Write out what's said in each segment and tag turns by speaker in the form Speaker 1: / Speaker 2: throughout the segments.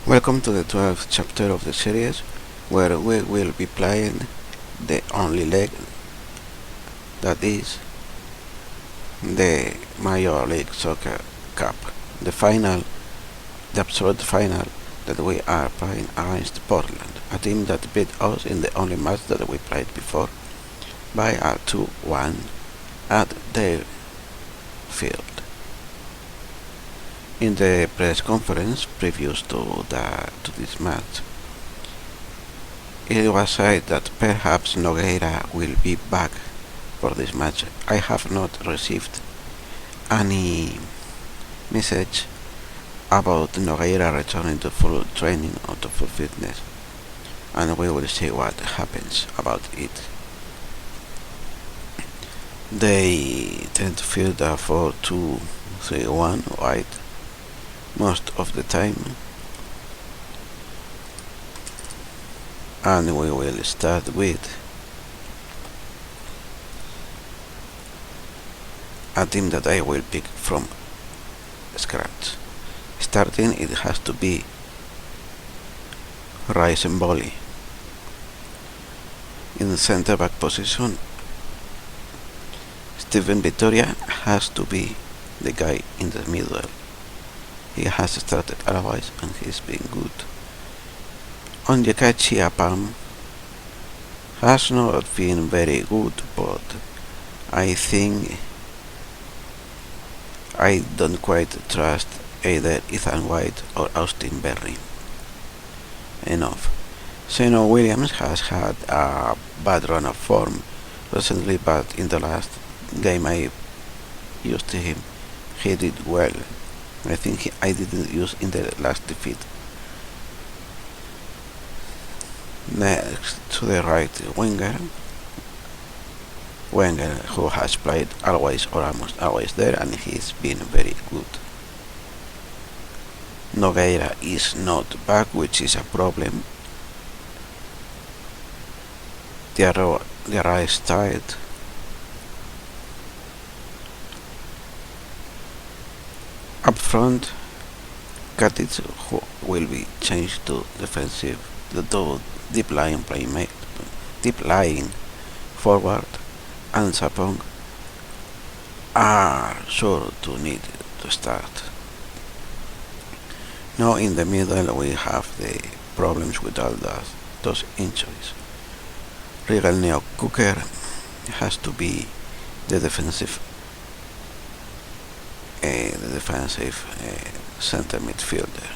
Speaker 1: Welcome to the 12th chapter of the series, where we will be playing the only leg, that is, the Major League Soccer Cup, the final, the absolute final that we are playing against Portland, a team that beat us in the only match that we played before by a 2-1 at their field. In the press conference previous to this match, it was said that perhaps Nogueira will be back for this match. I have not received any message about Nogueira returning to full training or to full fitness, and we will see what happens about it. They tend to field a 4-2-3-1 wide most of the time, and we will start with a team that I will pick from scratch. Starting, it has to be Rice and Bolly. In the center back position, Steven Vitoria has to be the guy in the middle. He has started otherwise and he's been good. Onyekachi Apam has not been very good, but I think I don't quite trust either Ethan White or Austin Berry enough. Zeno Williams has had a bad run of form recently, but in the last game I used him, he did well. I think I didn't use in the last defeat. Next to the right winger, Wenger, who has played always or almost always there, and he's been very good. Nogueira is not back, which is a problem. Diarra is tired. Up front, Katic, who will be changed to defensive, the deep line forward, and Sapong are sure to need to start. Now in the middle we have the problems with all those injuries. Regal Neo Cooker has to be the defensive center midfielder.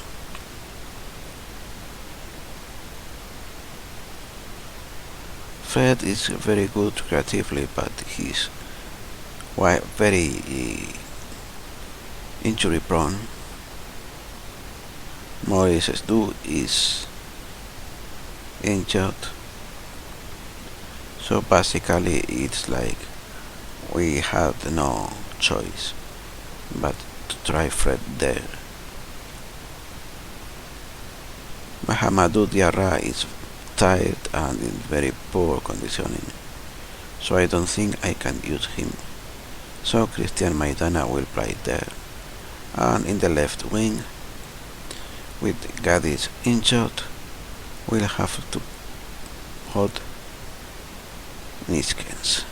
Speaker 1: Fred is very good creatively, but he's very injury prone. Maurice Sdu is injured, so basically it's like we had no choice but to try Fred there. Mahamadou Diarra is tired and in very poor conditioning, so I don't think I can use him. So Christian Maidana will play there. And in the left wing, with Gadis injured, we'll have to hold Niskens,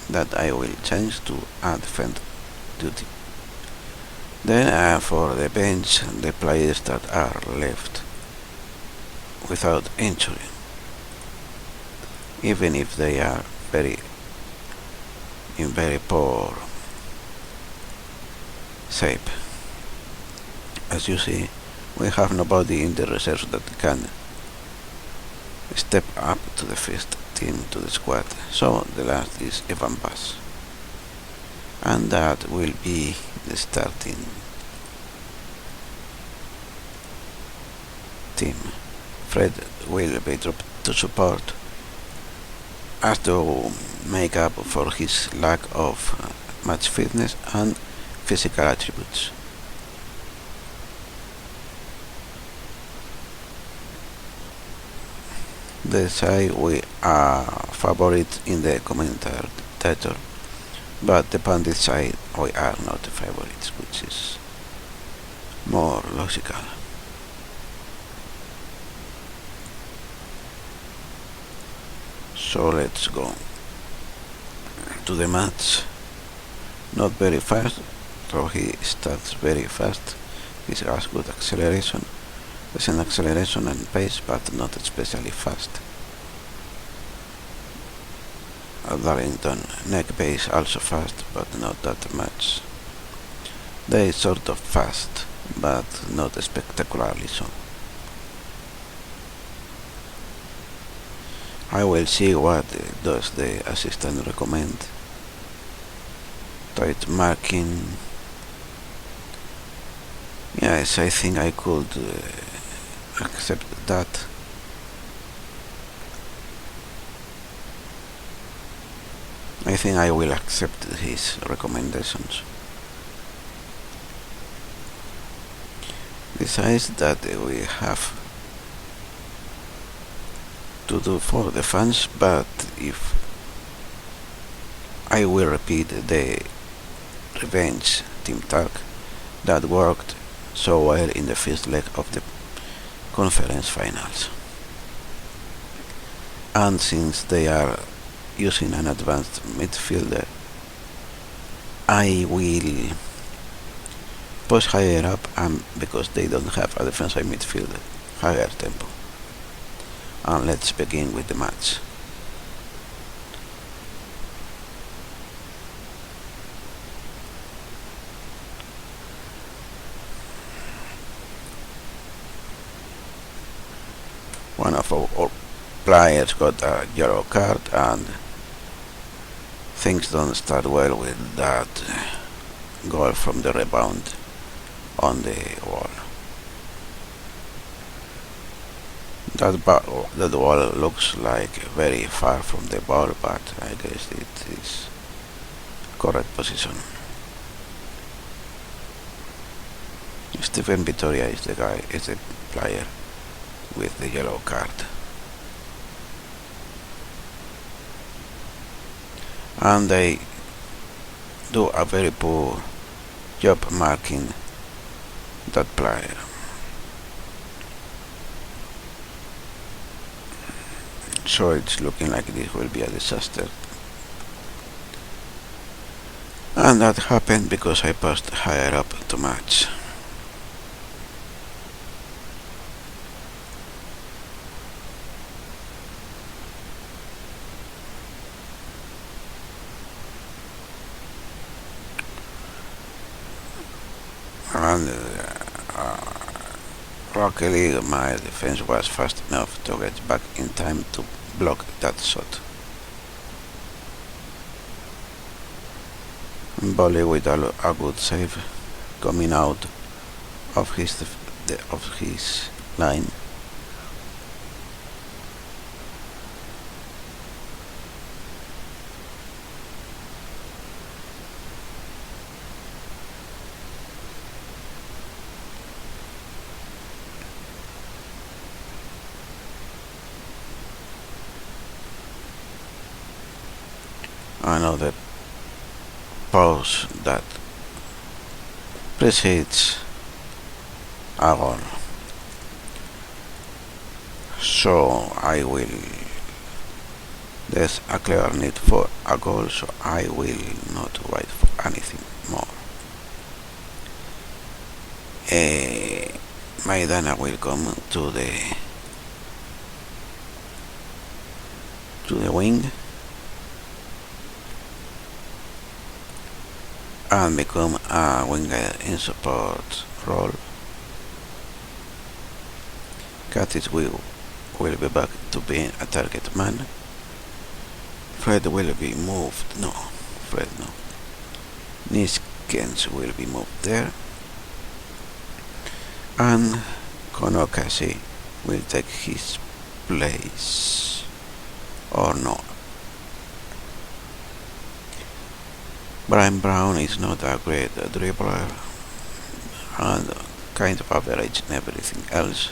Speaker 1: that I will change to a defend duty. Then for the bench, the players that are left without injury, even if they are in very poor shape. As you see, we have nobody in the reserves that can step up to the first team, to the squad. So the last is Evan Bass, and that will be the starting team. Fred will be dropped to support as to make up for his lack of match fitness and physical attributes. They say we are favorites in the commentator, but the pundits say we are not the favorites, which is more logical. So let's go to the match. Not very fast, so he starts very fast. He has good acceleration, decent acceleration and pace, but not especially fast. Darlington neck pace also fast, but not that much. They sort of fast, but not spectacularly so. I will see what does the assistant recommend. Tight marking. Yes, I think I could accept that. I think I will accept his recommendations. Besides that, we have to do for the fans, but if I will repeat the revenge team talk that worked so well in the first leg of the conference finals. And since they are using an advanced midfielder, I will push higher up, and because they don't have a defensive midfielder, higher tempo. And let's begin with the match. One of our players got a yellow card, and things don't start well with that goal from the rebound on the wall. That wall looks like very far from the ball, but I guess it is correct position. Stephen Vittoria is the player with the yellow card. And they do a very poor job marking that player. So it's looking like this will be a disaster. And that happened because I pushed higher up too much. And luckily my defense was fast enough to get back in time to block that shot. Volley with a good save coming out of his line. Another pause that precedes a goal. So there's a clear need for a goal, so I will not wait for anything more. Maidana will come to the wing and become a winger in support role. Katic will be back to being a target man. Fred will be moved. No. Niskens will be moved there. And Konokasi will take his place. Or no. Brian Brown is not a great dribbler and kind of average in everything else.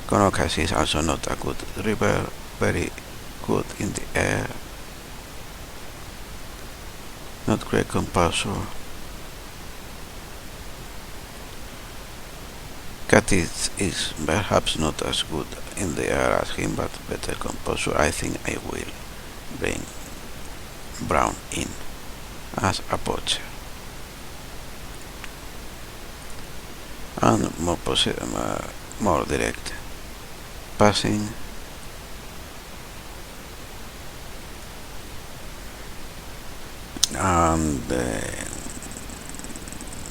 Speaker 1: Konokasi is also not a good dribbler, very good in the air, not great composure. Katic is perhaps not as good in the air as him, but better composure. I think I will bring Brown in as a poacher, and more direct passing, and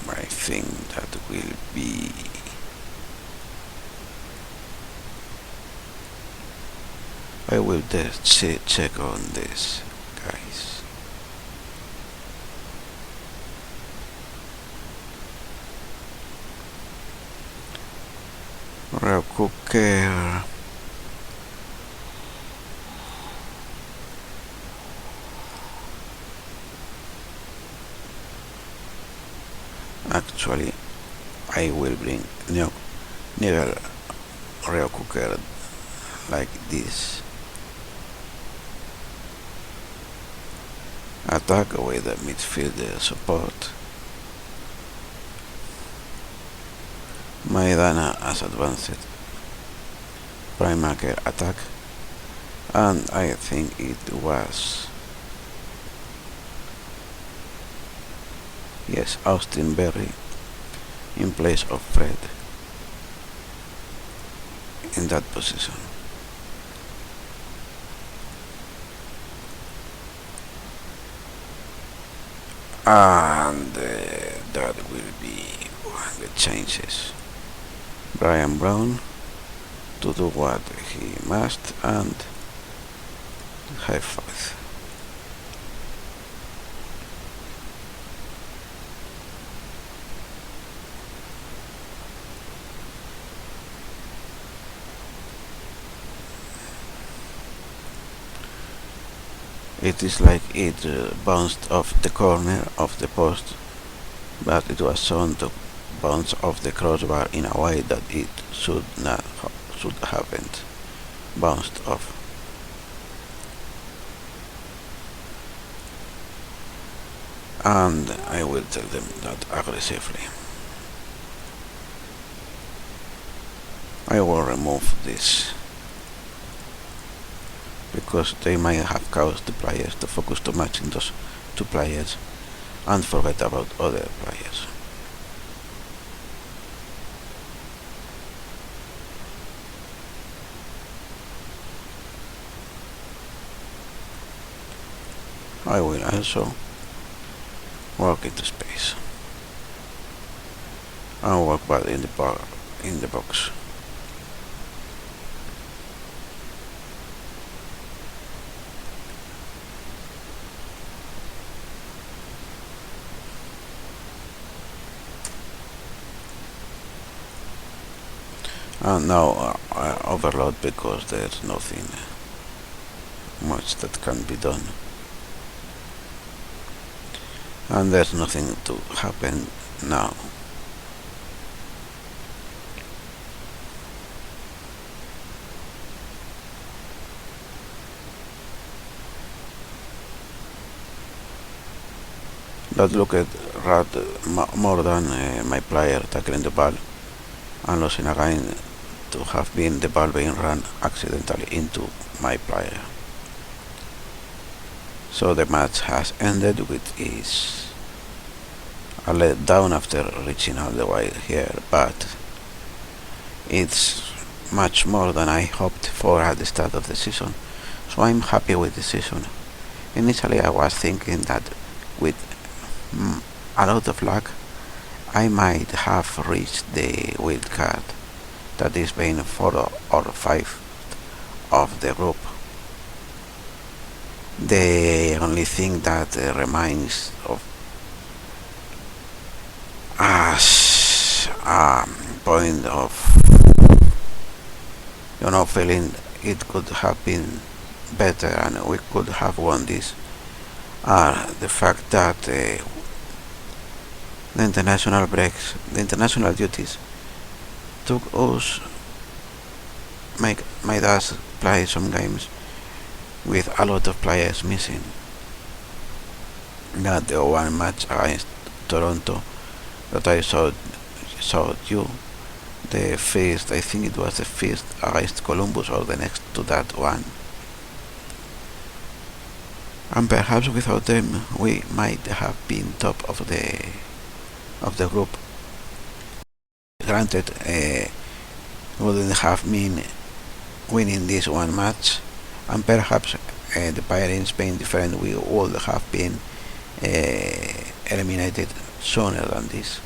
Speaker 1: I think that will be I will just check on this, guys. Real cooker. Actually, I will bring new real cooker like this. Attack away the midfielder support. Maidana as advanced playmaker attack, and I think it was Austin Berry in place of Fred in that position. And that will be the changes. Brian Brown to do what he must, and high five. It is like it bounced off the corner of the post, but it was shown to bounce off the crossbar in a way that it should haven't bounced off. And I will tell them that aggressively. I will remove this, because they might have caused the players to focus too much in those two players and forget about other players. I will also walk into space and walk back in the box. And now I overload because there's nothing much that can be done, and there's nothing to happen now. That looked more than my player tackling the ball and losing again to have been the ball being run accidentally into my player. So the match has ended with is a letdown after reaching all the way here, but it's much more than I hoped for at the start of the season, so I'm happy with the season. Initially I was thinking that with a lot of luck I might have reached the wild card, that is being 4 or 5 of the group. The only thing that remains of us a point of feeling it could have been better and we could have won this are the fact that the international breaks, the international duties took us, made us play some games with a lot of players missing. That the one match against Toronto that I showed you, the first, I think it was the first against Columbus or the next to that one. and perhaps without them we might have been top of the group. Granted, wouldn't have been winning this one match, and perhaps the Pirates being different, we would have been eliminated sooner than this.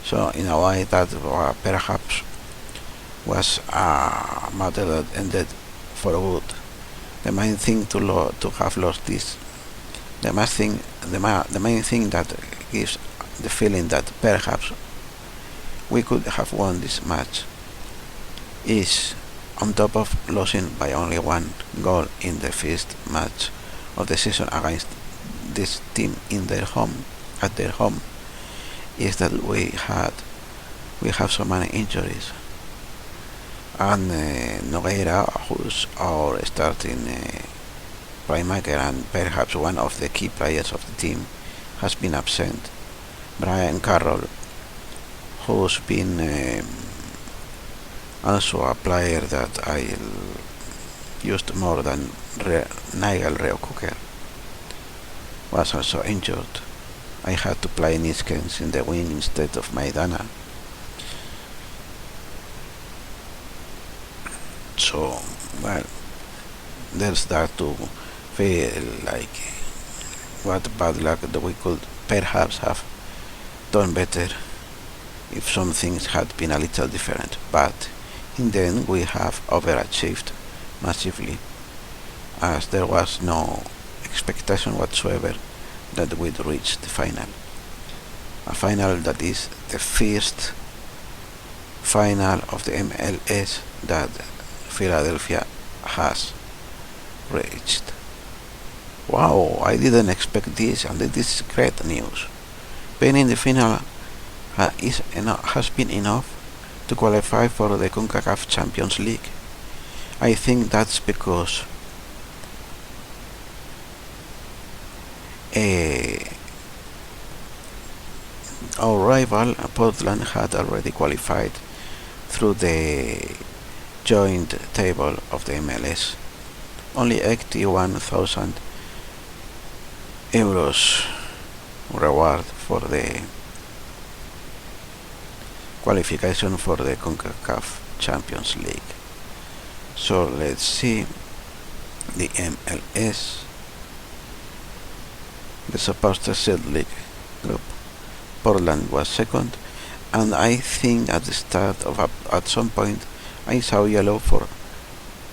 Speaker 1: So in a way that perhaps was a matter that ended for good. The main thing to have lost this, the main thing that gives the feeling that perhaps we could have won this match is, on top of losing by only one goal in the first match of the season against this team at their home, is that we have so many injuries, and Nogueira, who's our starting playmaker and perhaps one of the key players of the team, has been absent. Brian Carroll, who's been also a player that I used more than Nigel Reo-Cooker, was also injured. I had to play Niskens in the wing instead of Maidana. So, well, there's that to feel like what bad luck that we could perhaps have done better if some things had been a little different, but in the end we have overachieved massively, as there was no expectation whatsoever that we'd reach the final. A final that is the first final of the MLS that Philadelphia has reached. Wow, I didn't expect this, and this is great news. Being in the final has been enough to qualify for the CONCACAF Champions League. I think that's because our rival Portland had already qualified through the joint table of the MLS. Only €81,000 reward for the qualification for the CONCACAF Champions League. So let's see the MLS, the supposed seed league group. Portland was second, and I think at the start at some point I saw yellow for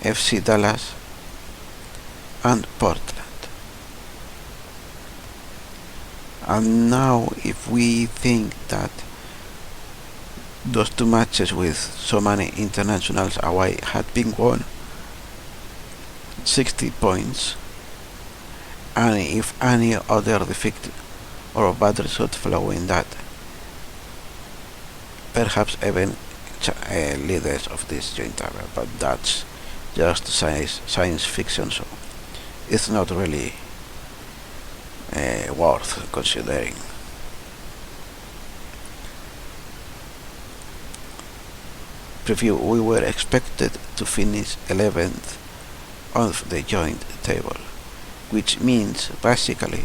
Speaker 1: FC Dallas and Portland. And now if we think that those two matches with so many internationals away had been won, 60 points, and if any other defeat or bad result following that, perhaps even leaders of this joint table, but that's just science fiction, so it's not really worth considering. Preview: we were expected to finish 11th on the joint table, which means basically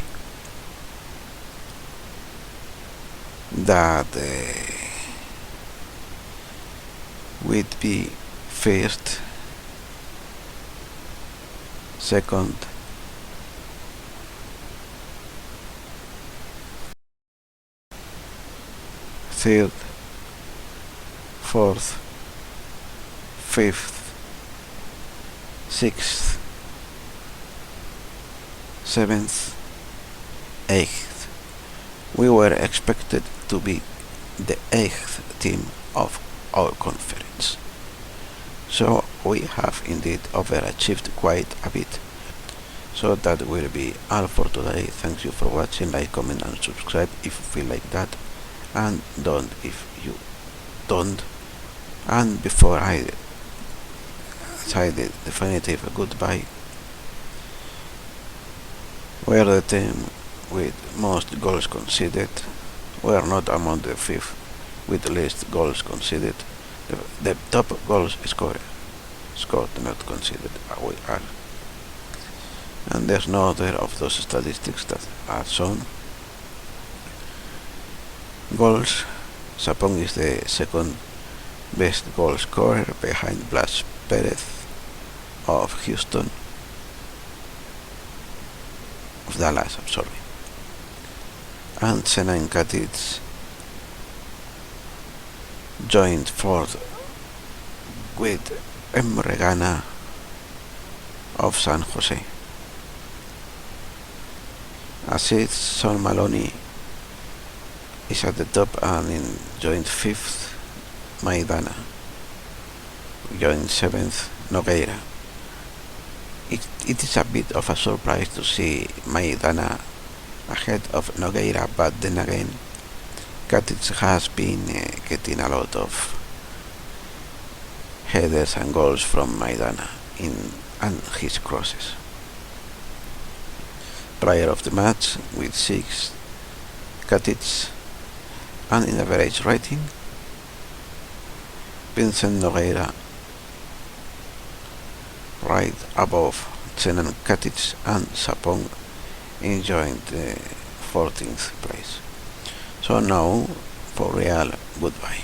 Speaker 1: that we'd be first, second, third, fourth, fifth, sixth, seventh, eighth. We were expected to be the eighth team of our conference. So we have indeed overachieved quite a bit. So that will be all for today. Thank you for watching. Like, comment and subscribe if you feel like that, and don't if you don't. And before I say the definitive goodbye, we are the team with most goals conceded. We are not among the fifth with least goals conceded. The top goals scored, not conceded. We are. and there's no other of those statistics that are shown. Goals, Sapong is the second best goal scorer behind Blas Perez of Houston, of Dallas, I'm sorry. And Zenan Katic joined fourth with Emre Gana of San Jose. Assists, Son Maloney is at the top and joined fifth. Maidana joined seventh. Nogueira. It is a bit of a surprise to see Maidana ahead of Nogueira, but then again, Katic has been getting a lot of headers and goals from Maidana and his crosses. Player of the match with 6, Katic, and in average rating, Vincent Nogueira, right above Zenan Katic, and Sapong enjoying the 14th place. So now, for Real, goodbye.